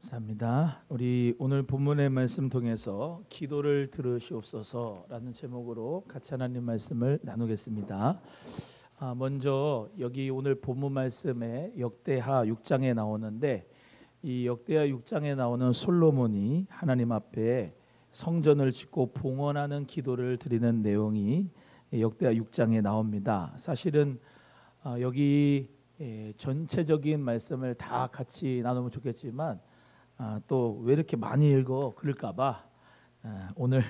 감사합니다. 우리 오늘 본문의 말씀 통해서 기도를 들으시옵소서라는 제목으로 같이 하나님 말씀을 나누겠습니다. 먼저 여기 오늘 본문 말씀에 역대하 6장에 나오는데, 이 역대하 6장에 나오는 솔로몬이 하나님 앞에 성전을 짓고 봉헌하는 기도를 드리는 내용이 역대하 6장에 나옵니다. 사실은 여기 전체적인 말씀을 다 같이 나누면 좋겠지만 또 왜 이렇게 많이 읽어 그럴까봐 오늘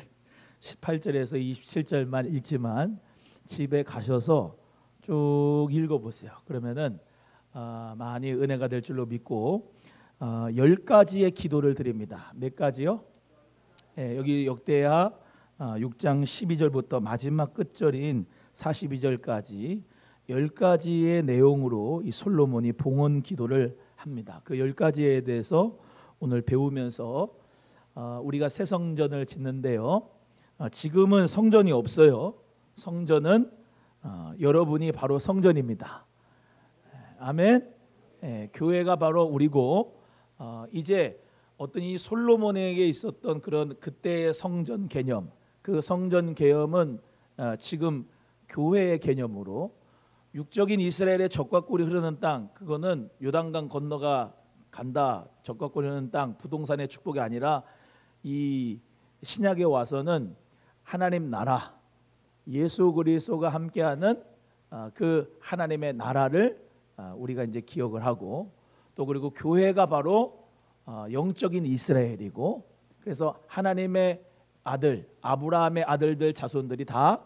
18절에서 27절만 읽지만 집에 가셔서 쭉 읽어보세요. 그러면은 많이 은혜가 될 줄로 믿고 10가지의 기도를 드립니다. 몇 가지요? 여기 역대하 6장 12절부터 마지막 끝절인 42절까지 10가지의 내용으로 이 솔로몬이 봉헌 기도를 합니다. 그 10가지에 대해서 오늘 배우면서 우리가 새 성전을 짓는데요, 지금은 성전이 없어요. 성전은 여러분이 바로 성전입니다. 아멘. 교회가 바로 우리고, 이제 어떤 이 솔로몬에게 있었던 그런 그때의 성전 개념, 그 성전 개념은 지금 교회의 개념으로, 육적인 이스라엘의 적과 꿀이 흐르는 땅, 그거는 요단강 건너가 간다, 적과 꿀이 흐르는 땅, 부동산의 축복이 아니라 이 신약에 와서는 하나님 나라, 예수 그리스도가 함께하는 그 하나님의 나라를 우리가 이제 기억을 하고, 또 그리고 교회가 바로 영적인 이스라엘이고, 그래서 하나님의 아들, 아브라함의 아들들 자손들이 다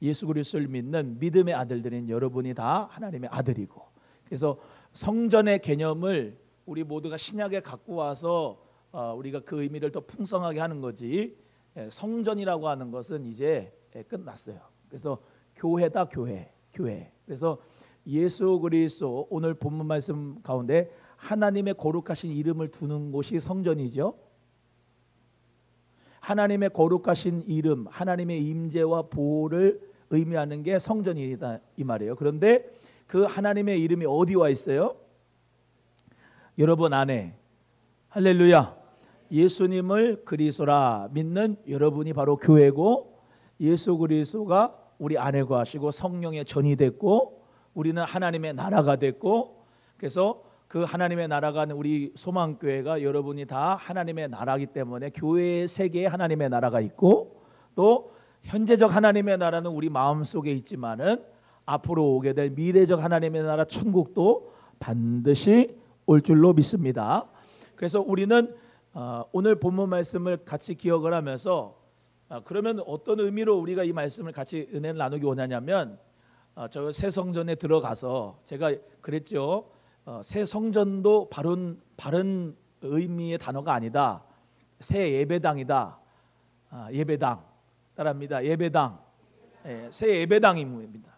예수 그리스도를 믿는 믿음의 아들들인 여러분이 다 하나님의 아들이고, 그래서 성전의 개념을 우리 모두가 신약에 갖고 와서 우리가 그 의미를 더 풍성하게 하는 거지, 성전이라고 하는 것은 이제 끝났어요. 그래서 교회다, 교회. 그래서 예수 그리스도, 오늘 본문 말씀 가운데 하나님의 거룩하신 이름을 두는 곳이 성전이죠. 하나님의 거룩하신 이름, 하나님의 임재와 보호를 의미하는 게 성전이다 이 말이에요. 그런데 그 하나님의 이름이 어디 와 있어요? 여러분 안에. 할렐루야. 예수님을 그리스도라 믿는 여러분이 바로 교회고, 예수 그리스도가 우리 안에 거하시고 성령의 전이 됐고, 우리는 하나님의 나라가 됐고, 그래서 그 하나님의 나라가 우리 소망교회가 여러분이 다 하나님의 나라이기 때문에 교회의 세계에 하나님의 나라가 있고, 또 현재적 하나님의 나라는 우리 마음속에 있지만은 앞으로 오게 될 미래적 하나님의 나라 천국도 반드시 올 줄로 믿습니다. 그래서 우리는 오늘 본문 말씀을 같이 기억을 하면서, 그러면 어떤 의미로 우리가 이 말씀을 같이 은혜를 나누기 원하냐면, 저 새 성전에 들어가서 제가 그랬죠. 새 성전도 바른 의미의 단어가 아니다. 새 예배당이다. 예배당 따라합니다. 예배당. 새 예배당입니다.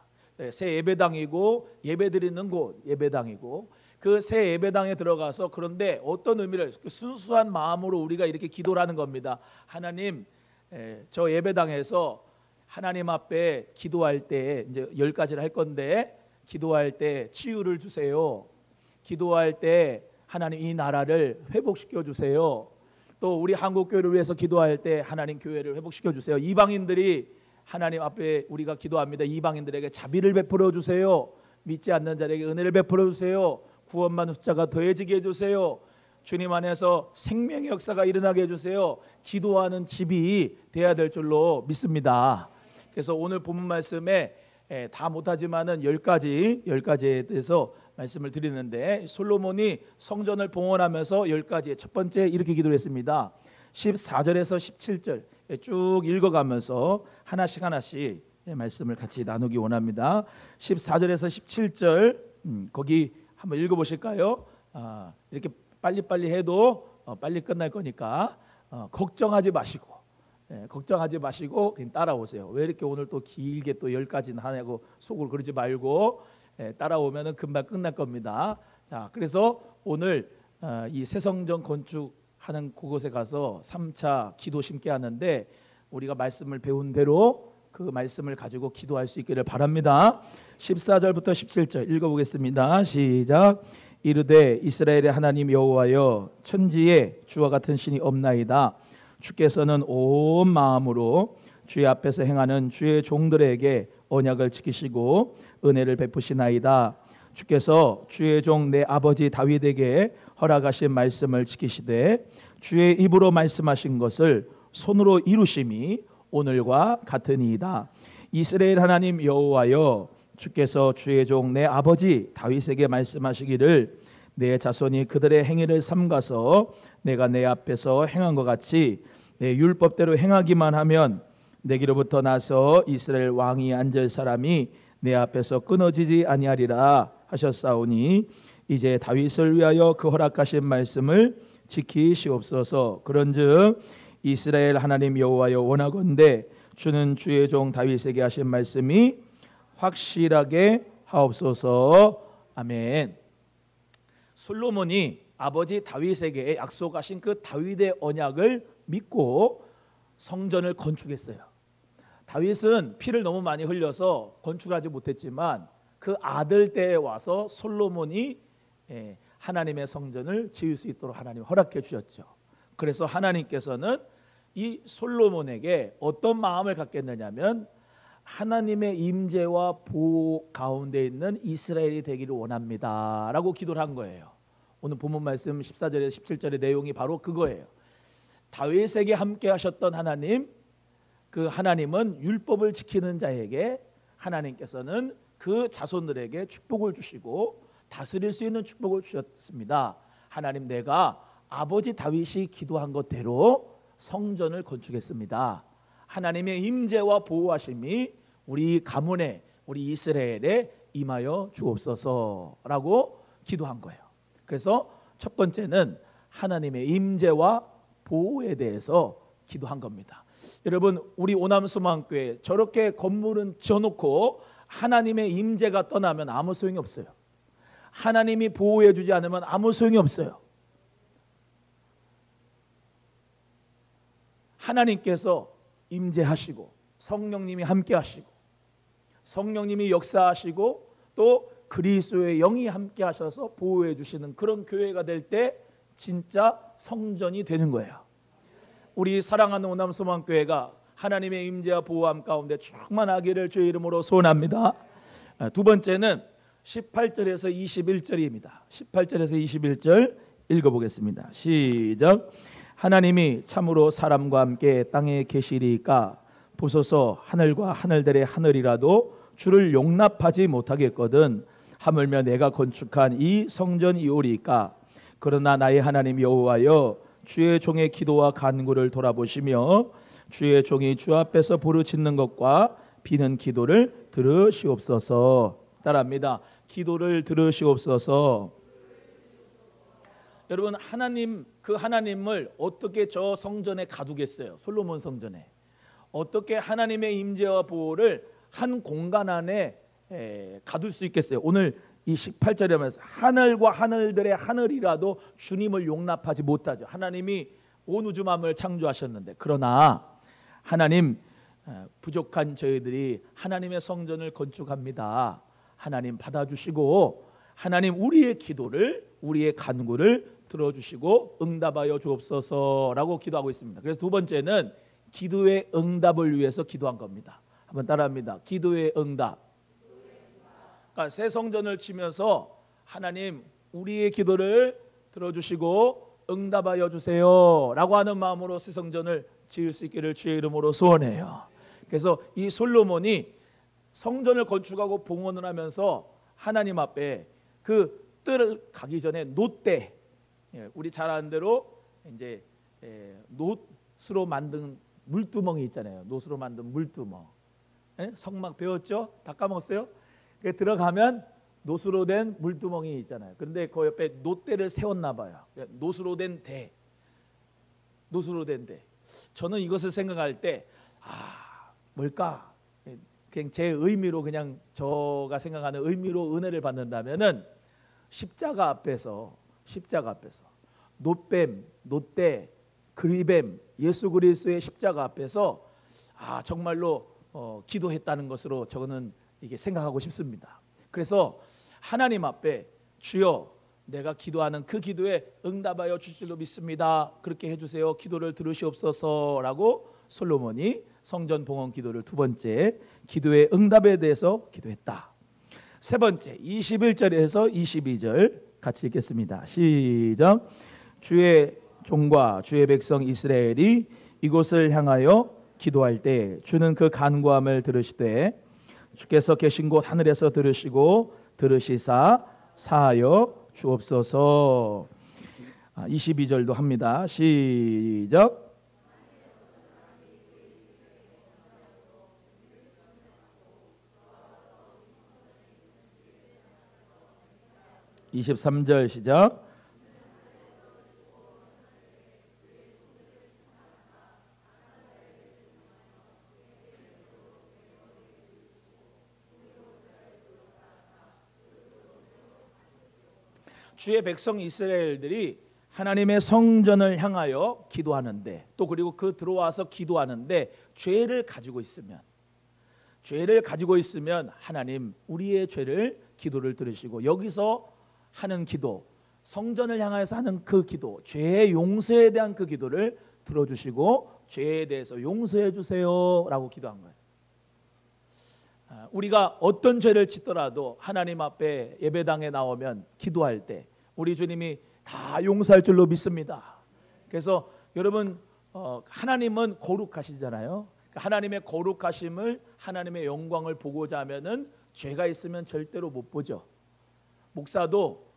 새 예배당이고, 예배드리는 곳 예배당이고, 그 새 예배당에 들어가서, 그런데 어떤 의미를, 그 순수한 마음으로 우리가 이렇게 기도를 하는 겁니다. 하나님, 저 예배당에서 하나님 앞에 기도할 때 이제 10가지를 할 건데, 기도할 때 치유를 주세요. 기도할 때 하나님 이 나라를 회복시켜 주세요. 또 우리 한국 교회를 위해서 기도할 때 하나님 교회를 회복시켜 주세요. 이방인들이 하나님 앞에 우리가 기도합니다. 이방인들에게 자비를 베풀어 주세요. 믿지 않는 자에게 은혜를 베풀어 주세요. 구원받는 숫자가 더해지게 해주세요. 주님 안에서 생명의 역사가 일어나게 해주세요. 기도하는 집이 돼야 될 줄로 믿습니다. 그래서 오늘 본문 말씀에 다 못하지만은 10가지에 대해서 말씀을 드리는데, 솔로몬이 성전을 봉헌하면서 10가지의 첫 번째 이렇게 기도를 했습니다. 14절에서 17절 쭉 읽어가면서 하나씩 말씀을 같이 나누기 원합니다. 14절에서 17절 거기 한번 읽어보실까요? 이렇게 빨리빨리 해도 빨리 끝날 거니까 걱정하지 마시고 그냥 따라오세요. 왜 이렇게 오늘 또 길게 또 10가지나 하냐고 속으로 그러지 말고 따라오면은 금방 끝날 겁니다. 자, 그래서 오늘 이 새성전 건축하는 그곳에 가서 3차 기도 심게 하는데, 우리가 말씀을 배운 대로 그 말씀을 가지고 기도할 수 있기를 바랍니다. 14절부터 17절 읽어보겠습니다. 시작. 이르되 이스라엘의 하나님 여호와여 천지에 주와 같은 신이 없나이다. 주께서는 온 마음으로 주의 앞에서 행하는 주의 종들에게 언약을 지키시고 은혜를 베푸시나이다. 주께서 주의 종 내 아버지 다윗에게 허락하신 말씀을 지키시되 주의 입으로 말씀하신 것을 손으로 이루심이 오늘과 같으니이다. 이스라엘 하나님 여호와여 주께서 주의 종 내 아버지 다윗에게 말씀하시기를 내 자손이 그들의 행위를 삼가서 내가 내 앞에서 행한 것 같이 내 율법대로 행하기만 하면 내게로부터 나서 이스라엘 왕이 앉을 사람이 내 앞에서 끊어지지 아니하리라 하셨사오니 이제 다윗을 위하여 그 허락하신 말씀을 지키시옵소서. 그런즉 이스라엘 하나님 여호와여 원하건대 주는 주의 종 다윗에게 하신 말씀이 확실하게 하옵소서. 아멘. 솔로몬이 아버지 다윗에게 약속하신 그 다윗의 언약을 믿고 성전을 건축했어요. 다윗은 피를 너무 많이 흘려서 건축하지 못했지만 그 아들 때에 와서 솔로몬이 하나님의 성전을 지을 수 있도록 하나님 허락해 주셨죠. 그래서 하나님께서는 이 솔로몬에게 어떤 마음을 갖겠느냐면 하나님의 임재와 보호 가운데 있는 이스라엘이 되기를 원합니다 라고 기도를 한 거예요. 오늘 본문 말씀 14절에서 17절의 내용이 바로 그거예요. 다윗에게 함께 하셨던 하나님, 그 하나님은 율법을 지키는 자에게 하나님께서는 그 자손들에게 축복을 주시고 다스릴 수 있는 축복을 주셨습니다. 하나님, 내가 아버지 다윗이 기도한 것대로 성전을 건축했습니다. 하나님의 임재와 보호하심이 우리 가문에, 우리 이스라엘에 임하여 주옵소서라고 기도한 거예요. 그래서 첫 번째는 하나님의 임재와 보호에 대해서 기도한 겁니다. 여러분, 우리 오남소망교회 저렇게 건물은 지어놓고 하나님의 임재가 떠나면 아무 소용이 없어요. 하나님이 보호해 주지 않으면 아무 소용이 없어요. 하나님께서 임재하시고 성령님이 함께 하시고 성령님이 역사하시고 또 그리스도의 영이 함께 하셔서 보호해 주시는 그런 교회가 될 때 진짜 성전이 되는 거예요. 우리 사랑하는 오남소망교회가 하나님의 임재와 보호함 가운데 충만하기를 주의 이름으로 소원합니다. 두 번째는 18절에서 21절입니다. 18절에서 21절 읽어보겠습니다. 시작. 하나님이 참으로 사람과 함께 땅에 계시리까 보소서 하늘과 하늘들의 하늘이라도 주를 용납하지 못하겠거든 하물며 내가 건축한 이 성전이오리까. 그러나 나의 하나님 여호와여 주의 종의 기도와 간구를 돌아보시며 주의 종이 주 앞에서 부르짖는 것과 비는 기도를 들으시옵소서. 따라합니다. 기도를 들으시옵소서. 여러분, 하나님, 그 하나님을 어떻게 저 성전에 가두겠어요? 솔로몬 성전에 어떻게 하나님의 임재와 보호를 한 공간 안에 가둘 수 있겠어요? 오늘 이 18절에 하면서 하늘과 하늘들의 하늘이라도 주님을 용납하지 못하죠. 하나님이 온 우주 만물을 창조하셨는데, 그러나 하나님, 부족한 저희들이 하나님의 성전을 건축합니다. 하나님 받아주시고 하나님 우리의 기도를, 우리의 간구를 들어주시고 응답하여 주옵소서라고 기도하고 있습니다. 그래서 두 번째는 기도의 응답을 위해서 기도한 겁니다. 한번 따라합니다. 기도의 응답. 그러니까 새 성전을 치면서 하나님 우리의 기도를 들어주시고 응답하여 주세요 라고 하는 마음으로 새 성전을 지을 수 있기를 주의 이름으로 소원해요. 그래서 이 솔로몬이 성전을 건축하고 봉헌을 하면서 하나님 앞에 그 뜰을 가기 전에 놋대, 우리 잘 아는 대로 이제 놋으로 만든 물두멍이 있잖아요. 놋으로 만든 물두멍. 성막 배웠죠? 다 까먹었어요? 들어가면 놋으로 된 물두멍이 있잖아요. 그런데 그 옆에 놋대를 세웠나 봐요. 놋으로 된 대. 놋으로 된 대. 저는 이것을 생각할 때 뭘까? 그냥 제 의미로, 그냥 저가 생각하는 의미로 은혜를 받는다면은 십자가 앞에서 놋뱀, 놋대, 그리뱀, 예수 그리스도의 십자가 앞에서 정말로 기도했다는 것으로 저는 이게 생각하고 싶습니다. 그래서 하나님 앞에 주여 내가 기도하는 그 기도에 응답하여 주실 줄로 믿습니다. 그렇게 해주세요. 기도를 들으시옵소서라고 솔로몬이 성전 봉헌 기도를 두 번째 기도의 응답에 대해서 기도했다. 세 번째 21절에서 22절 같이 읽겠습니다. 시작. 주의 종과 주의 백성 이스라엘이 이곳을 향하여 기도할 때 주는 그 간구함을 들으시되 주께서 계신 곳 하늘에서 들으시고 들으시사 사하여 주옵소서. 22절도 합니다. 시작. (23절) 시작. 주의 백성 이스라엘들이 하나님의 성전을 향하여 기도하는데, 또 그리고 그 들어와서 기도하는데 죄를 가지고 있으면 하나님 우리의 죄를 기도를 들으시고, 여기서 하는 기도, 성전을 향해서 하는 그 기도, 죄의 용서에 대한 그 기도를 들어주시고 죄에 대해서 용서해 주세요라고 기도한 거예요. 우리가 어떤 죄를 짓더라도 하나님 앞에 예배당에 나오면 기도할 때 우리 주님이 다 용서할 줄로 믿습니다. 그래서 여러분, 하나님은 거룩하시잖아요. 하나님의 거룩하심을, 하나님의 영광을 보고자 하면은 죄가 있으면 절대로 못 보죠. 목사도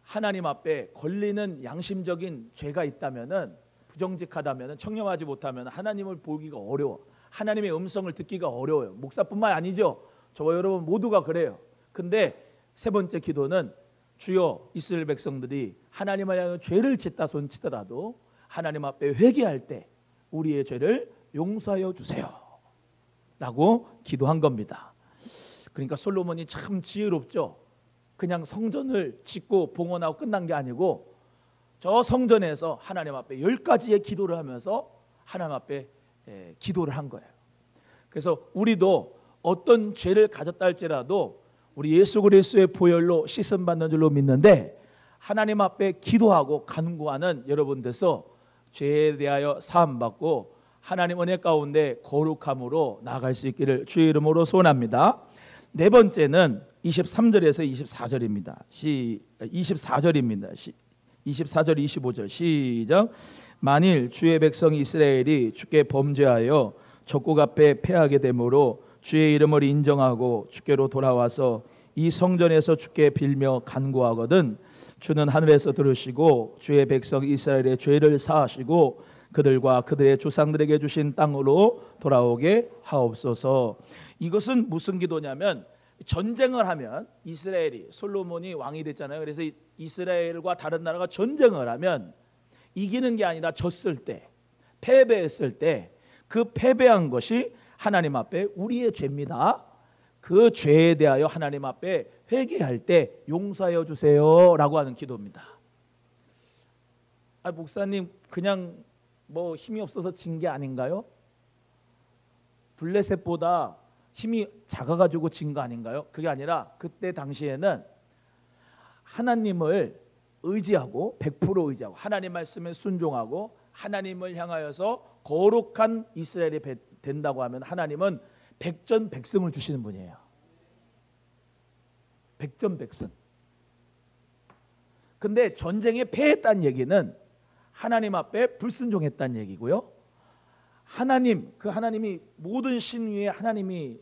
하나님 앞에 걸리는 양심적인 죄가 있다면은, 부정직하다면은, 청렴하지 못하면 하나님을 보기가 어려워. 하나님의 음성을 듣기가 어려워요. 목사뿐만 아니죠. 저와 여러분 모두가 그래요. 근데 세 번째 기도는 주여, 이스라엘 백성들이 하나님을 향해 죄를 짓다 손치더라도 하나님 앞에 회개할 때 우리의 죄를 용서하여 주세요 라고 기도한 겁니다. 그러니까 솔로몬이 참 지혜롭죠. 그냥 성전을 짓고 봉헌하고 끝난 게 아니고 저 성전에서 하나님 앞에 10가지의 기도를 하면서 하나님 앞에 기도를 한 거예요. 그래서 우리도 어떤 죄를 가졌다 할지라도 우리 예수 그리스도의 보혈로 씻음 받는 줄로 믿는데, 하나님 앞에 기도하고 간구하는 여러분 돼서 죄에 대하여 사함 받고 하나님 은혜 가운데 거룩함으로 나아갈 수 있기를 주의 이름으로 소원합니다. 네 번째는 23절에서 24절입니다. 24절입니다. 24절 25절 시작. 만일 주의 백성 이스라엘이 주께 범죄하여 적국 앞에 패하게 되므로 주의 이름을 인정하고 주께로 돌아와서 이 성전에서 주께 빌며 간구하거든 주는 하늘에서 들으시고 주의 백성 이스라엘의 죄를 사하시고 그들과 그들의 조상들에게 주신 땅으로 돌아오게 하옵소서. 이것은 무슨 기도냐면, 전쟁을 하면 이스라엘이, 솔로몬이 왕이 됐잖아요. 그래서 이스라엘과 다른 나라가 전쟁을 하면 이기는 게 아니라 졌을 때, 패배했을 때 그 패배한 것이 하나님 앞에 우리의 죄입니다. 그 죄에 대하여 하나님 앞에 회개할 때 용서하여 주세요 라고 하는 기도입니다. 목사님 그냥 뭐 힘이 없어서 진 게 아닌가요? 블레셋보다 힘이 작아가지고 진 거 아닌가요? 그게 아니라 그때 당시에는 하나님을 의지하고 100% 의지하고 하나님 말씀에 순종하고 하나님을 향하여서 거룩한 이스라엘이 된다고 하면 하나님은 백전백승을 주시는 분이에요. 백전백승. 근데 전쟁에 패했다는 얘기는 하나님 앞에 불순종했다는 얘기고요. 하나님, 그 하나님이 모든 신 위에 하나님이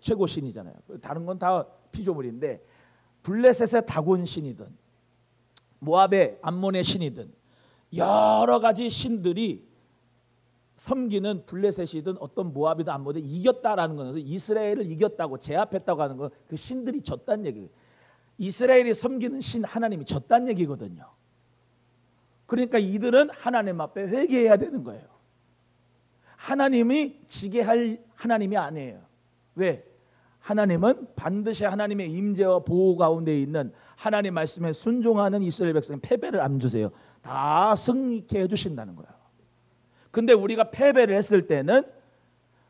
최고 신이잖아요. 다른 건 다 피조물인데, 블레셋의 다곤 신이든 모압의 암몬의 신이든 여러 가지 신들이 섬기는 블레셋이든 어떤 모압이든 암몬이든 이겼다라는 것은 이스라엘을 이겼다고 제압했다고 하는 건 그 신들이 졌다는 얘기예요. 이스라엘이 섬기는 신 하나님이 졌다는 얘기거든요. 그러니까 이들은 하나님 앞에 회개해야 되는 거예요. 하나님이 지게 할 하나님이 아니에요. 왜? 하나님은 반드시 하나님의 임재와 보호 가운데 있는 하나님 말씀에 순종하는 이스라엘 백성에 패배를 안 주세요. 다 승리케 해주신다는 거예요. 근데 우리가 패배를 했을 때는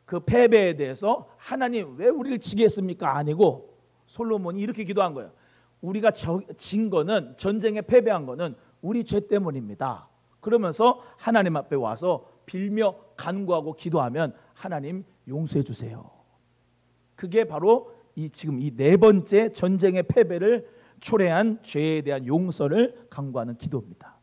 그 패배에 대해서 하나님 왜 우리를 지게 했습니까? 아니고 솔로몬이 이렇게 기도한 거예요. 우리가 진 거는, 전쟁에 패배한 거는 우리 죄 때문입니다. 그러면서 하나님 앞에 와서 빌며 간구하고 기도하면 하나님 용서해 주세요. 그게 바로 지금 이 네 번째 전쟁의 패배를 초래한 죄에 대한 용서를 간구하는 기도입니다.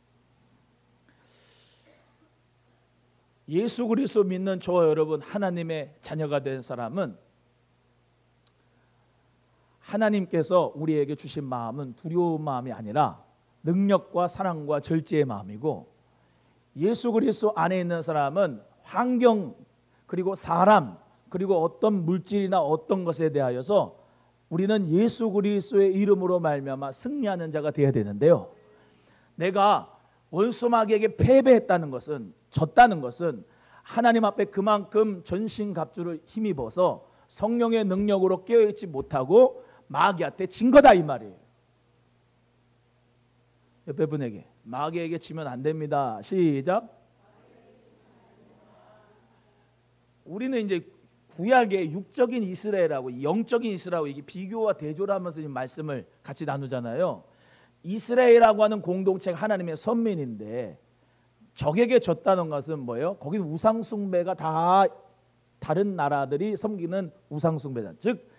예수 그리스도 믿는 저와 여러분, 하나님의 자녀가 된 사람은 하나님께서 우리에게 주신 마음은 두려운 마음이 아니라 능력과 사랑과 절제의 마음이고, 예수 그리스도 안에 있는 사람은 환경 그리고 사람 그리고 어떤 물질이나 어떤 것에 대하여서 우리는 예수 그리스도의 이름으로 말미암아 승리하는 자가 되어야 되는데요, 내가 원수 마귀에게 패배했다는 것은, 졌다는 것은 하나님 앞에 그만큼 전신갑주를 힘입어서 성령의 능력으로 깨어있지 못하고 마귀한테 진 거다 이 말이에요. 옆에 분에게 마귀에게 지면 안 됩니다. 시작. 우리는 이제 구약의 육적인 이스라엘하고 영적인 이스라엘하고 이게 비교와 대조를 하면서 지금 말씀을 같이 나누잖아요. 이스라엘이라고 하는 공동체가 하나님의 선민인데 적에게 졌다는 것은 뭐예요? 거기는 우상 숭배가 다 다른 나라들이 섬기는 우상 숭배다. 즉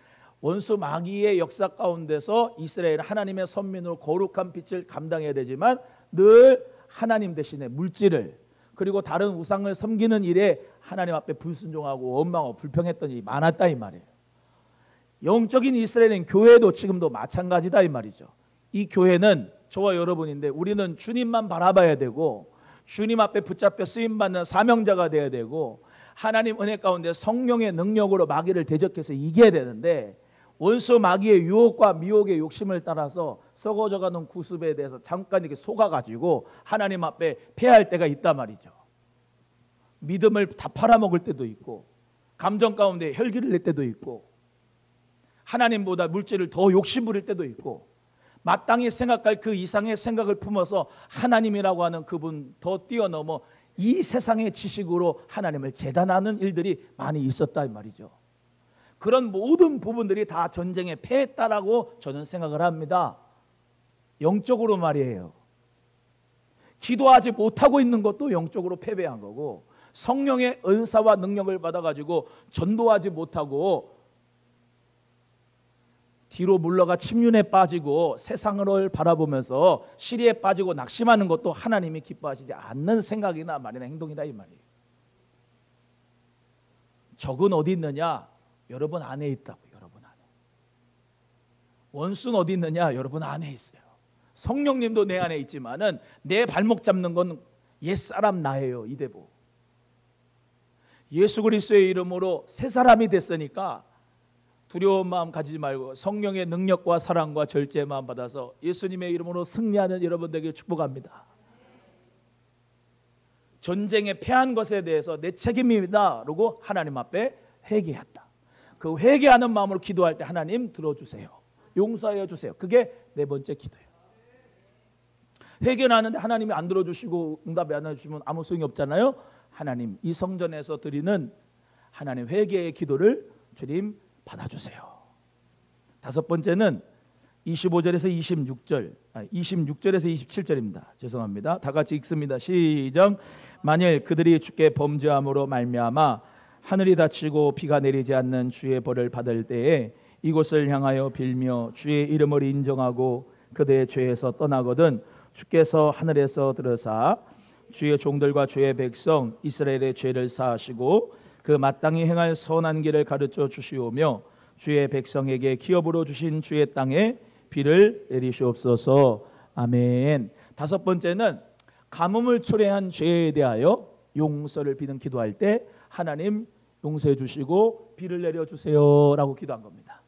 원수 마귀의 역사 가운데서 이스라엘은 하나님의 선민으로 거룩한 빛을 감당해야 되지만 늘 하나님 대신에 물질을 그리고 다른 우상을 섬기는 일에 하나님 앞에 불순종하고 원망하고 불평했던 일이 많았다 이 말이에요. 영적인 이스라엘은 교회도 지금도 마찬가지다 이 말이죠. 이 교회는 저와 여러분인데 우리는 주님만 바라봐야 되고 주님 앞에 붙잡혀 쓰임받는 사명자가 되어야 되고 하나님 은혜 가운데 성령의 능력으로 마귀를 대적해서 이겨야 되는데, 원수 마귀의 유혹과 미혹의 욕심을 따라서 썩어져가는 구습에 대해서 잠깐 이렇게 속아가지고 하나님 앞에 패할 때가 있단 말이죠. 믿음을 다 팔아먹을 때도 있고 감정 가운데 혈기를 낼 때도 있고 하나님보다 물질을 더 욕심 부릴 때도 있고 마땅히 생각할 그 이상의 생각을 품어서 하나님이라고 하는 그분 더 뛰어넘어 이 세상의 지식으로 하나님을 재단하는 일들이 많이 있었다 이 말이죠. 그런 모든 부분들이 다 전쟁에 패했다라고 저는 생각을 합니다. 영적으로 말이에요. 기도하지 못하고 있는 것도 영적으로 패배한 거고, 성령의 은사와 능력을 받아가지고 전도하지 못하고 뒤로 물러가 침륜에 빠지고 세상을 바라보면서 시리에 빠지고 낙심하는 것도 하나님이 기뻐하시지 않는 생각이나 말이나 행동이다 이 말이에요. 적은 어디 있느냐? 여러분 안에 있다고. 여러분 안에. 원수는 어디 있느냐? 여러분 안에 있어요. 성령님도 내 안에 있지만은 내 발목 잡는 건 옛사람 나예요. 이대보. 예수 그리스도의 이름으로 새 사람이 됐으니까 두려운 마음 가지지 말고 성령의 능력과 사랑과 절제의 마음 받아서 예수님의 이름으로 승리하는 여러분 되길 축복합니다. 전쟁에 패한 것에 대해서 내 책임입니다. 그러고 하나님 앞에 회개했다. 그 회개하는 마음으로 기도할 때 하나님 들어주세요. 용서하여 주세요. 그게 네 번째 기도예요. 회개는 하는데 하나님이 안 들어주시고 응답이 안 해주시면 아무 소용이 없잖아요. 하나님 이 성전에서 드리는 하나님 회개의 기도를 주님 받아주세요. 다섯 번째는 25절에서 26절, 26절에서 27절입니다. 죄송합니다. 다 같이 읽습니다. 시작. 만일 그들이 주께 범죄함으로 말미암아 하늘이 닫히고 비가 내리지 않는 주의 벌을 받을 때에 이곳을 향하여 빌며 주의 이름을 인정하고 그들의 죄에서 떠나거든 주께서 하늘에서 들으사 주의 종들과 주의 백성 이스라엘의 죄를 사하시고 그 마땅히 행할 선한 길을 가르쳐 주시오며 주의 백성에게 기업으로 주신 주의 땅에 비를 내리시옵소서. 아멘. 다섯 번째는 가뭄을 초래한 죄에 대하여 용서를 비는 기도할 때 하나님 용서해 주시고 비를 내려 주세요라고 기도한 겁니다.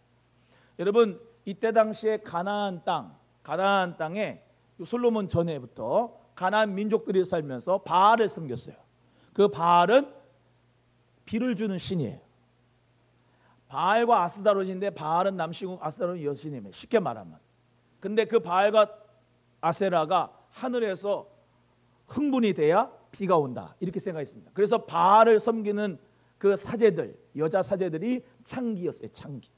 여러분 이때 당시에 가나안 땅에 솔로몬 전에부터 가나안 민족들이 살면서 바알을 섬겼어요. 그 바알은 비를 주는 신이에요. 바알과 아스다롯인데 바알은 남신이고 아스다롯은 여신이에요. 쉽게 말하면. 근데 그 바알과 아세라가 하늘에서 흥분이 돼야 비가 온다 이렇게 생각했습니다. 그래서 바알을 섬기는 그 사제들, 여자 사제들이 창기였어요. 창기.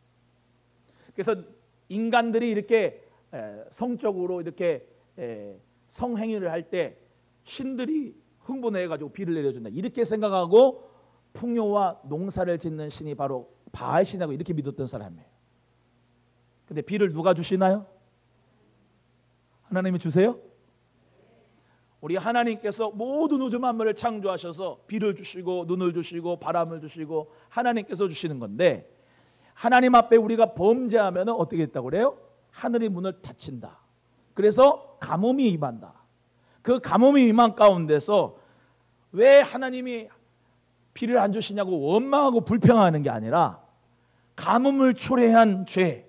그래서 인간들이 이렇게 성적으로 이렇게 성행위를 할 때 신들이 흥분해 가지고 비를 내려준다 이렇게 생각하고 풍요와 농사를 짓는 신이 바로 바알 신이라고 이렇게 믿었던 사람이에요. 근데 비를 누가 주시나요? 하나님이 주세요? 우리 하나님께서 모든 우주 만물을 창조하셔서 비를 주시고 눈을 주시고 바람을 주시고 하나님께서 주시는 건데 하나님 앞에 우리가 범죄하면 어떻게 됐다고 그래요? 하늘의 문을 닫힌다. 그래서 가뭄이 임한다. 그 가뭄이 임한 가운데서 왜 하나님이 비를 안 주시냐고 원망하고 불평하는 게 아니라 가뭄을 초래한 죄,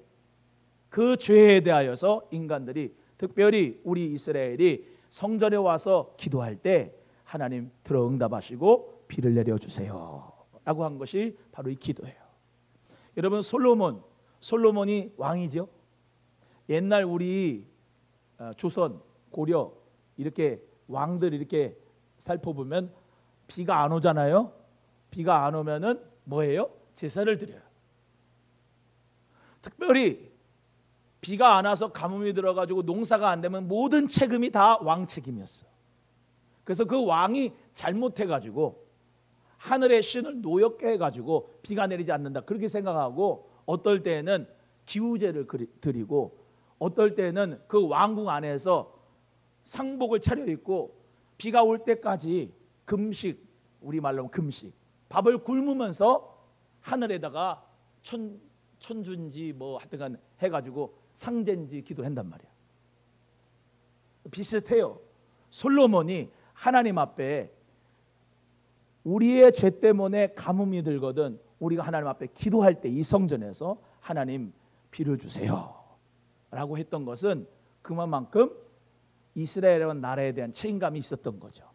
그 죄에 대하여서 인간들이 특별히 우리 이스라엘이 성전에 와서 기도할 때 하나님 들어 응답하시고 비를 내려주세요 라고 한 것이 바로 이 기도예요. 여러분 솔로몬이 왕이죠. 옛날 우리 조선 고려 이렇게 왕들 이렇게 살펴보면 비가 안 오잖아요. 비가 안 오면은 뭐예요? 제사를 드려요. 특별히 비가 안 와서 가뭄이 들어가지고 농사가 안 되면 모든 책임이 다 왕 책임이었어요. 그래서 그 왕이 잘못해가지고 하늘의 신을 노엽게 해가지고 비가 내리지 않는다 그렇게 생각하고 어떨 때에는 기우제를 드리고 어떨 때는 그 왕궁 안에서 상복을 차려입고 비가 올 때까지 금식, 우리 말로 금식, 밥을 굶으면서 하늘에다가 천준지 뭐 하여튼 해가지고 상젠지 기도를 한단 말이야. 비슷해요. 솔로몬이 하나님 앞에 우리의 죄 때문에 가뭄이 들거든 우리가 하나님 앞에 기도할 때 이 성전에서 하나님 비를 주세요 라고 했던 것은 그만큼 이스라엘의 나라에 대한 책임감이 있었던 거죠.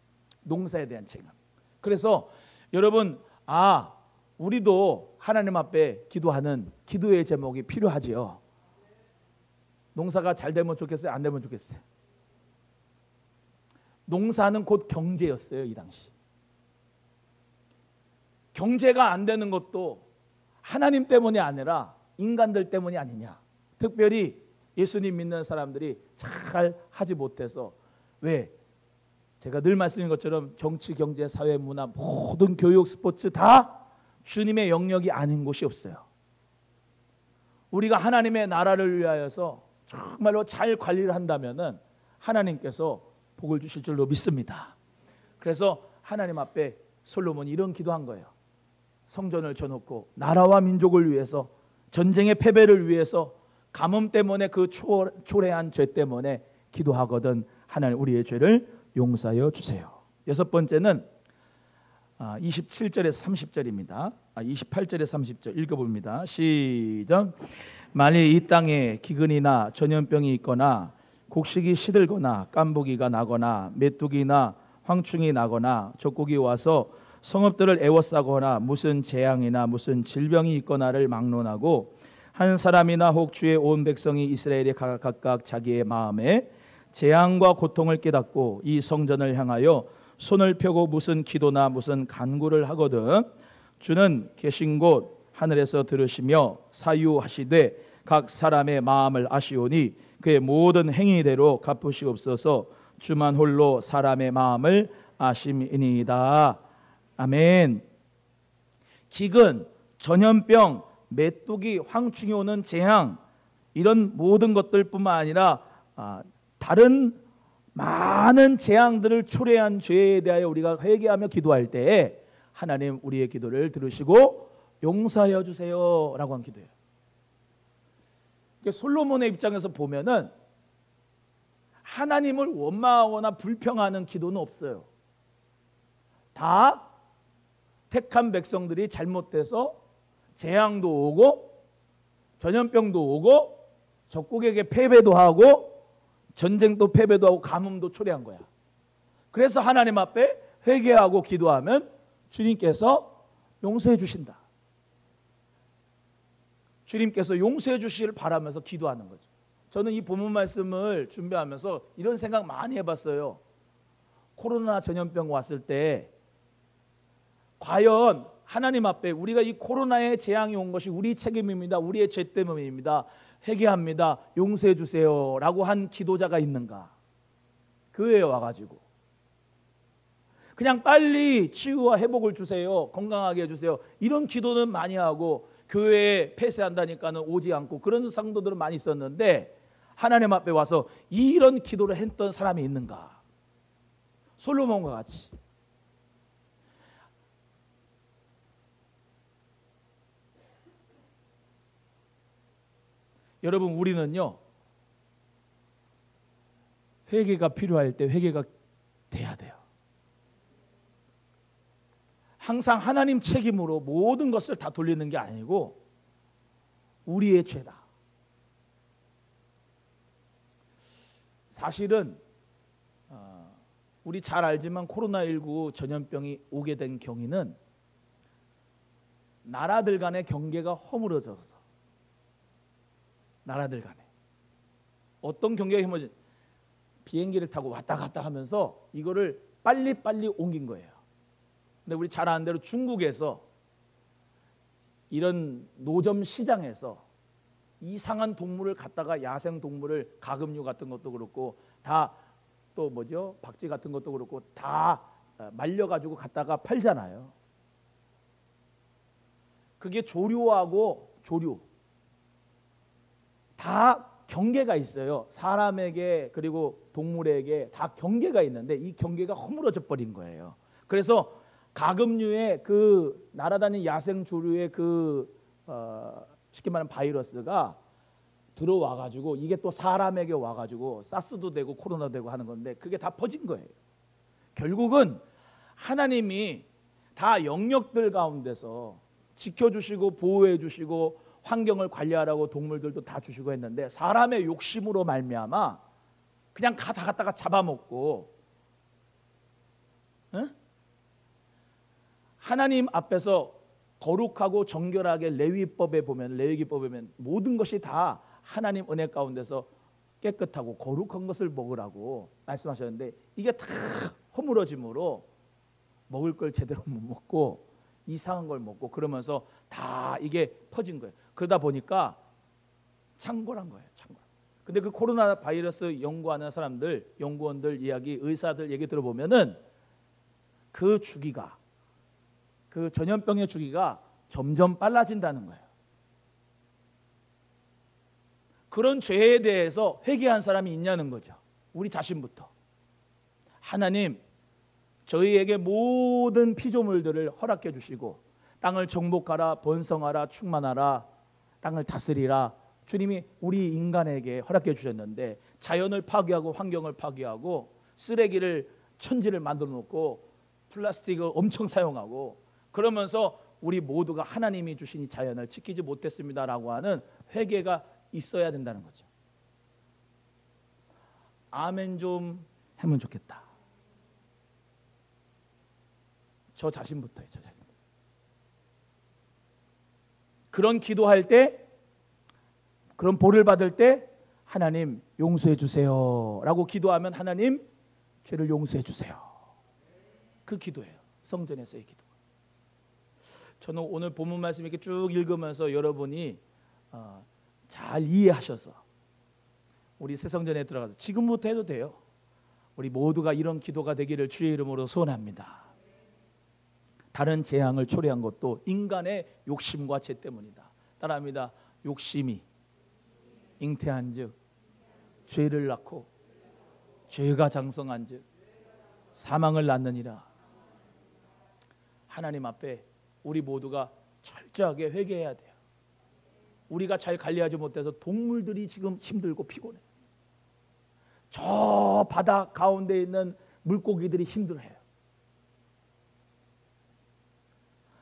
농사에 대한 책임감. 그래서 여러분 우리도 하나님 앞에 기도하는 기도의 제목이 필요하지요. 농사가 잘 되면 좋겠어요? 안 되면 좋겠어요? 농사는 곧 경제였어요. 이 당시 경제가 안 되는 것도 하나님 때문이 아니라 인간들 때문이 아니냐. 특별히 예수님 믿는 사람들이 잘 하지 못해서 왜? 제가 늘 말씀드린 것처럼 정치, 경제, 사회, 문화 모든 교육, 스포츠 다 주님의 영역이 아닌 곳이 없어요. 우리가 하나님의 나라를 위하여서 정말로 잘 관리를 한다면은 하나님께서 복을 주실 줄로 믿습니다. 그래서 하나님 앞에 솔로몬이 이런 기도한 거예요. 성전을 쳐놓고 나라와 민족을 위해서 전쟁의 패배를 위해서 가뭄 때문에 그 초래한 죄 때문에 기도하거든 하나님 우리의 죄를 용서하여 주세요. 여섯 번째는 27절에서 30절입니다. 28절에서 30절 읽어봅니다. 시작. 만일 이 땅에 기근이나 전염병이 있거나 곡식이 시들거나 깐부기가 나거나 메뚜기나 황충이 나거나 적국이 와서 성읍들을 애워싸거나 무슨 재앙이나 무슨 질병이 있거나를 막론하고 한 사람이나 혹 주의 온 백성이 이스라엘이 각각 자기의 마음에 재앙과 고통을 깨닫고 이 성전을 향하여 손을 펴고 무슨 기도나 무슨 간구를 하거든 주는 계신 곳 하늘에서 들으시며 사유하시되 각 사람의 마음을 아시오니 그의 모든 행위대로 갚으시옵소서. 주만 홀로 사람의 마음을 아심이니이다. 아멘. 기근, 전염병, 메뚜기, 황충이 오는 재앙 이런 모든 것들뿐만 아니라 다른 많은 재앙들을 초래한 죄에 대하여 우리가 회개하며 기도할 때에 하나님 우리의 기도를 들으시고 용서하여 주세요 라고 한 기도예요. 솔로몬의 입장에서 보면은 하나님을 원망하거나 불평하는 기도는 없어요. 다 택한 백성들이 잘못돼서 재앙도 오고 전염병도 오고 적국에게 패배도 하고 전쟁도 패배도 하고 가뭄도 초래한 거야. 그래서 하나님 앞에 회개하고 기도하면 주님께서 용서해 주신다. 주님께서 용서해 주시기를 바라면서 기도하는 거죠. 저는 이 본문 말씀을 준비하면서 이런 생각 많이 해봤어요. 코로나 전염병 왔을 때 과연 하나님 앞에 우리가 이 코로나의 재앙이 온 것이 우리 책임입니다. 우리의 죄 때문입니다. 회개합니다, 용서해 주세요라고 한 기도자가 있는가? 교회에 와가지고 그냥 빨리 치유와 회복을 주세요, 건강하게 해주세요, 이런 기도는 많이 하고 교회에 폐쇄한다니까는 오지 않고 그런 상도들은 많이 있었는데 하나님 앞에 와서 이런 기도를 했던 사람이 있는가? 솔로몬과 같이. 여러분, 우리는요 회개가 필요할 때 회개가 돼야 돼요. 항상 하나님 책임으로 모든 것을 다 돌리는 게 아니고 우리의 죄다. 사실은 우리 잘 알지만 코로나19 전염병이 오게 된 경위는 나라들 간의 경계가 허물어져서, 나라들 간에 어떤 경계가 허물어져, 비행기를 타고 왔다 갔다 하면서 이거를 빨리빨리 옮긴 거예요. 근데 우리 잘 아는 대로 중국에서 이런 노점 시장에서 이상한 동물을 갖다가, 야생 동물을, 가금류 같은 것도 그렇고 다 또 뭐죠, 박쥐 같은 것도 그렇고 다 말려가지고 갖다가 팔잖아요. 그게 조류하고 조류 다 경계가 있어요. 사람에게 그리고 동물에게 다 경계가 있는데 이 경계가 허물어져 버린 거예요. 그래서 가금류의 그 날아다니는 야생 조류의 쉽게 말하면 바이러스가 들어와 가지고 이게 또 사람에게 와 가지고 사스도 되고 코로나도 되고 하는 건데 그게 다 퍼진 거예요. 결국은 하나님이 다 영역들 가운데서 지켜주시고 보호해주시고 환경을 관리하라고 동물들도 다 주시고 했는데 사람의 욕심으로 말미암아 그냥 다 갖다가 잡아먹고, 응? 하나님 앞에서 거룩하고 정결하게 레위기법에 보면 모든 것이 다 하나님 은혜 가운데서 깨끗하고 거룩한 것을 먹으라고 말씀하셨는데 이게 다 허물어짐으로 먹을 걸 제대로 못 먹고 이상한 걸 먹고 그러면서 다 이게 퍼진 거예요. 그러다 보니까 창궐한 거예요. 창궐. 근데 그 코로나 바이러스 연구하는 사람들, 연구원들 이야기, 의사들 얘기 들어보면은 그 주기가, 그 전염병의 주기가 점점 빨라진다는 거예요. 그런 죄에 대해서 회개한 사람이 있냐는 거죠. 우리 자신부터. 하나님, 저희에게 모든 피조물들을 허락해 주시고 땅을 정복하라, 번성하라, 충만하라, 땅을 다스리라. 주님이 우리 인간에게 허락해 주셨는데 자연을 파괴하고 환경을 파괴하고 쓰레기를, 천지를 만들어 놓고 플라스틱을 엄청 사용하고 그러면서 우리 모두가 하나님이 주신 이 자연을 지키지 못했습니다라고 하는 회개가 있어야 된다는 거죠. 아멘 좀 하면 좋겠다. 저 자신부터요. 저 자신. 그런 기도할 때, 그런 볼을 받을 때 하나님 용서해 주세요 라고 기도하면 하나님 죄를 용서해 주세요. 그 기도예요. 성전에서의 기도. 저는 오늘 본문 말씀 이렇게 쭉 읽으면서 여러분이 잘 이해하셔서 우리 새성전에 들어가서 지금부터 해도 돼요. 우리 모두가 이런 기도가 되기를 주의 이름으로 소원합니다. 다른 재앙을 초래한 것도 인간의 욕심과 죄 때문이다. 따라합니다. 욕심이 잉태한즉 죄를 낳고 죄가 장성한즉 사망을 낳느니라. 하나님 앞에 우리 모두가 철저하게 회개해야 돼요. 우리가 잘 관리하지 못해서 동물들이 지금 힘들고 피곤해요. 저 바다 가운데 있는 물고기들이 힘들어해요.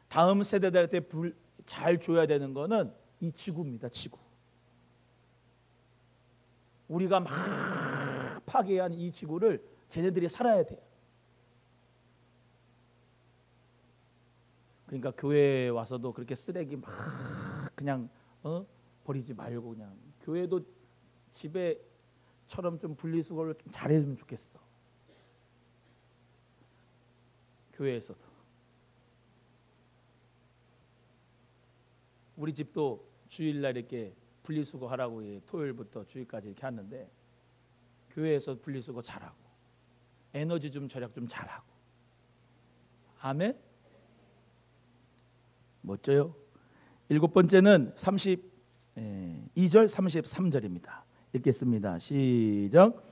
다음 세대들한테 잘 줘야 되는 거는 이 지구입니다. 지구. 우리가 막 파괴한 이 지구를 쟤네들이 살아야 돼요. 그러니까 교회에 와서도 그렇게 쓰레기 막 그냥 버리지 말고 그냥 교회도 집에처럼 좀 분리수거를 좀 잘해주면 좋겠어. 교회에서도. 우리 집도 주일날 이렇게 분리수거 하라고 토요일부터 주일까지 이렇게 하는데 교회에서 분리수거 잘하고 에너지 좀 절약 좀 잘하고 아멘. 멋져요. 일곱 번째는 32절 33절입니다. 읽겠습니다. 시작.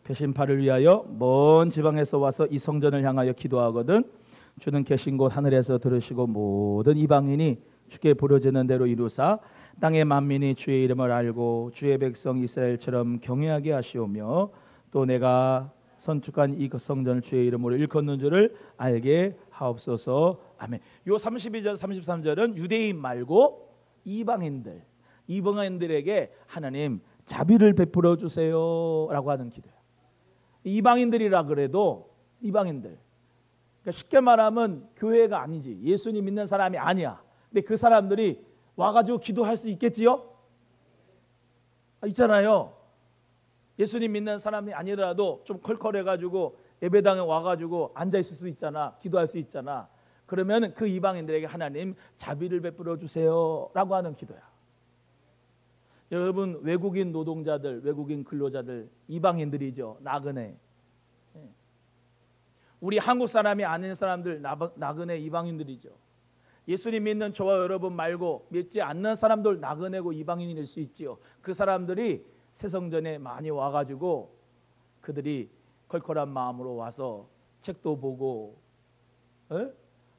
표신파를 위하여 먼 지방에서 와서 이 성전을 향하여 기도하거든 주는 계신 곳 하늘에서 들으시고 모든 이방인이 주께 부르짖는 대로 이루사 땅의 만민이 주의 이름을 알고 주의 백성 이스라엘처럼 경외하게 하시오며 또 내가 선축한 이 성전을 주의 이름으로 일컫는 줄을 알게 하옵소서. 아멘. 요 32절 33절은 유대인 말고 이방인들에게 하나님 자비를 베풀어 주세요라고 하는 기도예요. 이방인들이라 그래도 이방인들, 그러니까 쉽게 말하면 교회가 아니지, 예수님 믿는 사람이 아니야. 근데 그 사람들이 와가지고 기도할 수 있겠지요? 있잖아요. 예수님 믿는 사람이 아니라도 좀 컬컬해가지고 예배당에 와가지고 앉아 있을 수 있잖아. 기도할 수 있잖아. 그러면 그 이방인들에게 하나님 자비를 베풀어 주세요라고 하는 기도야. 여러분, 외국인 노동자들, 외국인 근로자들 이방인들이죠. 나그네. 우리 한국 사람이 아닌 사람들 나그네 이방인들이죠. 예수님 믿는 저와 여러분 말고 믿지 않는 사람들 나그네고 이방인일 수 있지요. 그 사람들이 새성전에 많이 와가지고 그들이 컬컬한 마음으로 와서 책도 보고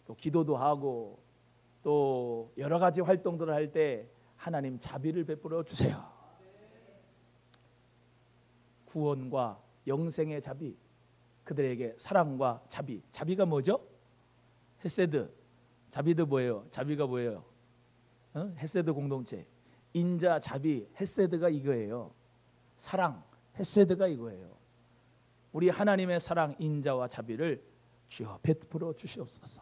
또 기도도 하고 또 여러 가지 활동들을 할 때 하나님 자비를 베풀어 주세요. 구원과 영생의 자비, 그들에게 사랑과 자비. 자비가 뭐죠? 헤세드. 자비도 뭐예요? 자비가 뭐예요? 헤세드 공동체. 인자, 자비, 헤세드가 이거예요. 사랑, 헤세드가 이거예요. 우리 하나님의 사랑, 인자와 자비를 주여 베풀어 주시옵소서.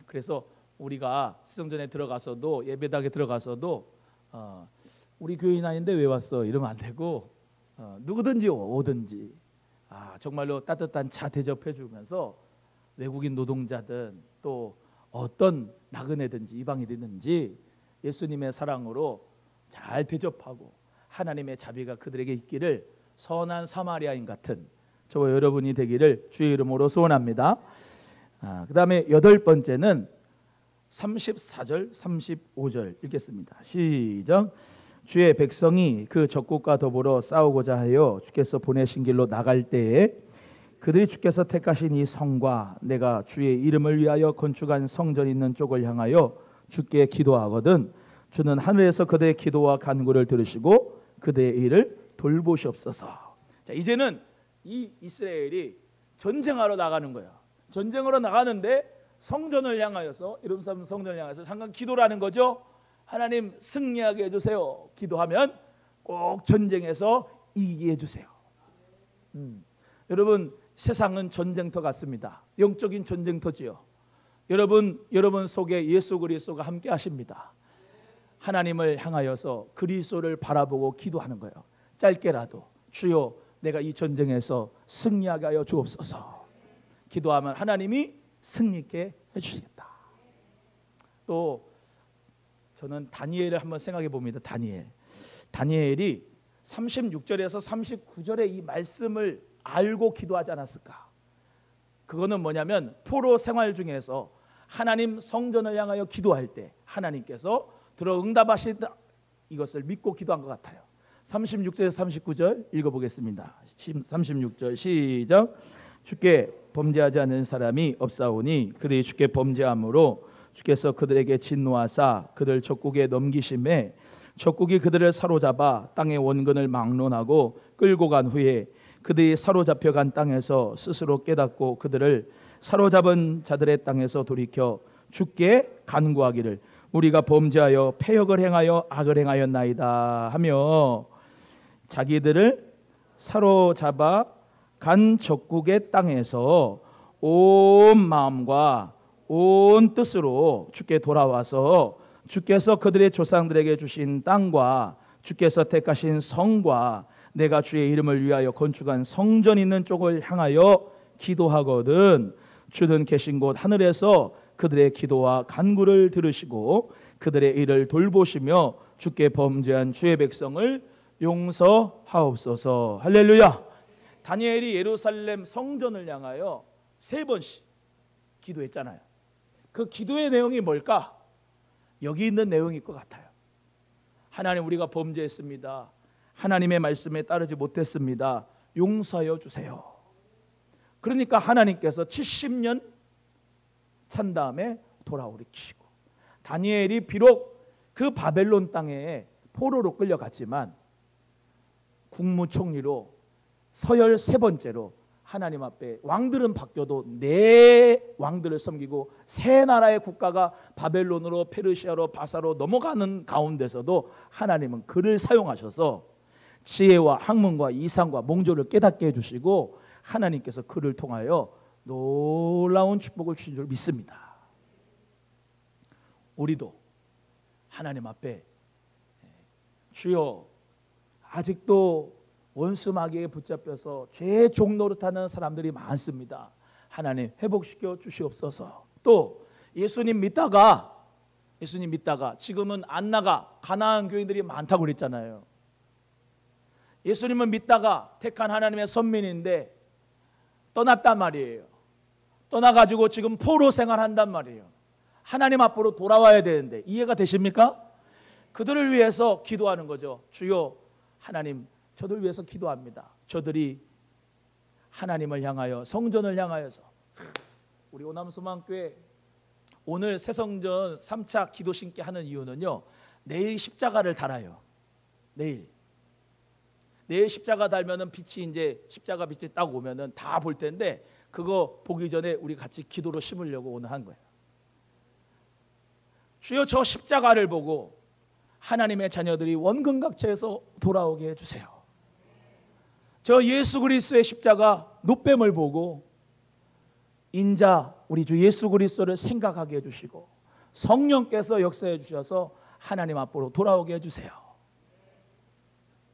그래서 우리가 시성전에 들어가서도 예배당에 들어가서도 우리 교인 아닌데 왜 왔어? 이러면 안 되고 누구든지 오든지 정말로 따뜻한 차 대접해 주면서 외국인 노동자든 또 어떤 나그네든지 이방인이든지 예수님의 사랑으로 잘 대접하고 하나님의 자비가 그들에게 있기를 선한 사마리아인 같은 저와 여러분이 되기를 주의 이름으로 소원합니다. 그 다음에 여덟 번째는 34절 35절 읽겠습니다. 시작. 주의 백성이 그 적국과 더불어 싸우고자 하여 주께서 보내신 길로 나갈 때에 그들이 주께서 택하신 이 성과 내가 주의 이름을 위하여 건축한 성전 있는 쪽을 향하여 주께 기도하거든 주는 하늘에서 그들의 기도와 간구를 들으시고 그들의 일을 돌보시옵소서. 자, 이제는 이 이스라엘이 전쟁하러 나가는 거야. 전쟁으로 나가는데 성전을 향하여서 이름 삼은 성전을 향해서 잠깐 기도를 하는 거죠. 하나님 승리하게 해주세요. 기도하면 꼭 전쟁에서 이기게 해주세요. 여러분, 세상은 전쟁터 같습니다. 영적인 전쟁터지요. 여러분 속에 예수 그리스도가 함께 하십니다. 하나님을 향하여서 그리스도를 바라보고 기도하는 거예요. 짧게라도 주여 내가 이 전쟁에서 승리하게 하여 주옵소서. 기도하면 하나님이 승리케 해주시겠다. 또 저는 다니엘을 한번 생각해 봅니다. 다니엘이 36절에서 39절의 이 말씀을 알고 기도하지 않았을까? 그거는 뭐냐면 포로 생활 중에서 하나님 성전을 향하여 기도할 때 하나님께서 들어 응답하시다 이것을 믿고 기도한 것 같아요. 36절에서 39절 읽어보겠습니다. 36절 시작. 주께 범죄하지 않는 사람이 없사오니 그들이 주께 범죄함으로 주께서 그들에게 진노하사 그들 적국에 넘기심에 적국이 그들을 사로잡아 땅의 원근을 막론하고 끌고 간 후에 그들이 사로잡혀간 땅에서 스스로 깨닫고 그들을 사로잡은 자들의 땅에서 돌이켜 주께 간구하기를 우리가 범죄하여 패역을 행하여 악을 행하였나이다 하며 자기들을 사로잡아 간 적국의 땅에서 온 마음과 온 뜻으로 주께 돌아와서 주께서 그들의 조상들에게 주신 땅과 주께서 택하신 성과 내가 주의 이름을 위하여 건축한 성전 있는 쪽을 향하여 기도하거든 주는 계신 곳 하늘에서 그들의 기도와 간구를 들으시고 그들의 일을 돌보시며 주께 범죄한 주의 백성을 용서하옵소서. 할렐루야. 다니엘이 예루살렘 성전을 향하여 3번씩 기도했잖아요. 그 기도의 내용이 뭘까? 여기 있는 내용일 것 같아요. 하나님, 우리가 범죄했습니다. 하나님의 말씀에 따르지 못했습니다. 용서하여 주세요. 그러니까 하나님께서 70년 찬 다음에 돌아오리키고, 다니엘이 비록 그 바벨론 땅에 포로로 끌려갔지만 국무총리로 서열 3번째로 하나님 앞에, 왕들은 바뀌어도 4왕들을 섬기고 3나라의 국가가 바벨론으로 페르시아로 바사로 넘어가는 가운데서도 하나님은 그를 사용하셔서 지혜와 학문과 이상과 몽조를 깨닫게 해주시고 하나님께서 그를 통하여 놀라운 축복을 주신 줄 믿습니다. 우리도 하나님 앞에 주여, 아직도 원수 마귀에 붙잡혀서 죄의 종노릇하는 사람들이 많습니다. 하나님 회복시켜 주시옵소서. 또 예수님 믿다가 지금은 안 나가 가나안 교인들이 많다고 그랬잖아요. 예수님은 믿다가 택한 하나님의 선민인데 떠났단 말이에요. 떠나가지고 지금 포로 생활한단 말이에요. 하나님 앞으로 돌아와야 되는데, 이해가 되십니까? 그들을 위해서 기도하는 거죠. 주여 하나님, 저들 위해서 기도합니다. 저들이 하나님을 향하여, 성전을 향하여서, 우리 오남소망교회 오늘 새성전 3차 기도 신기 하는 이유는요, 내일 십자가를 달아요. 내일 십자가 달면은 빛이, 이제 십자가 빛이 딱 오면은 다 볼 텐데, 그거 보기 전에 우리 같이 기도로 심으려고 오늘 한 거예요. 주여, 저 십자가를 보고 하나님의 자녀들이 원근각체에서 돌아오게 해주세요. 저 예수 그리스도의 십자가 노뱀을 보고 인자 우리 주 예수 그리스도를 생각하게 해주시고 성령께서 역사해 주셔서 하나님 앞으로 돌아오게 해주세요.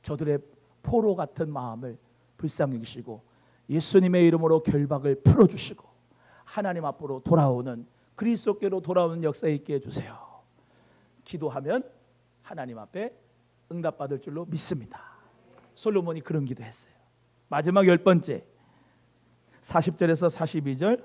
저들의 포로 같은 마음을 불쌍히 여기시고 예수님의 이름으로 결박을 풀어주시고 하나님 앞으로 돌아오는, 그리스도께로 돌아오는 역사에 있게 해주세요. 기도하면 하나님 앞에 응답받을 줄로 믿습니다. 솔로몬이 그런 기도했어요. 마지막 10번째 40절에서 42절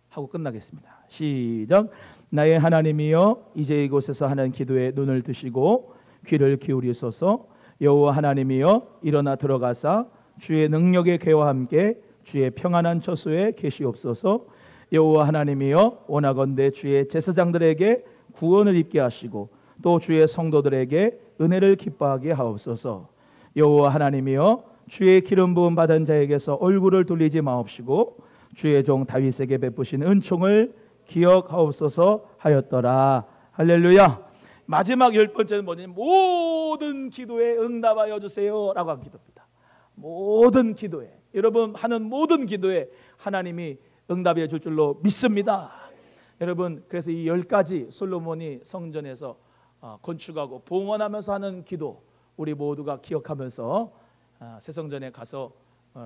하고 끝나겠습니다. 시작. 나의 하나님이여, 이제 이곳에서 하는 기도에 눈을 드시고 귀를 기울이소서. 여호와 하나님이여, 일어나 들어가사 주의 능력의 궤와 함께 주의 평안한 처소에 계시옵소서. 여호와 하나님이여, 원하건대 주의 제사장들에게 구원을 입게 하시고 또 주의 성도들에게 은혜를 기뻐하게 하옵소서. 여호와 하나님이여, 주의 기름 부음 받은 자에게서 얼굴을 돌리지 마옵시고 주의 종 다윗에게 베푸신 은총을 기억하옵소서 하였더라. 할렐루야. 마지막 10번째는 뭐냐면 모든 기도에 응답하여 주세요 라고 한 기도입니다. 모든 기도에, 여러분 하는 모든 기도에 하나님이 응답해 줄 줄로 믿습니다. 여러분, 그래서 이 10가지 솔로몬이 성전에서 건축하고 봉헌하면서 하는 기도, 우리 모두가 기억하면서 새성전에 가서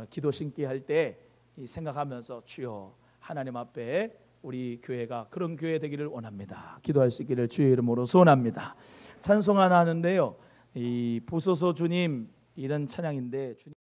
기도 신기 할 때 생각하면서 주여, 하나님 앞에 우리 교회가 그런 교회 되기를 원합니다. 기도할 수 있기를 주의 이름으로 소원합니다. 찬송 하나 하는데요, 이 보소서 주님, 이런 찬양인데 주님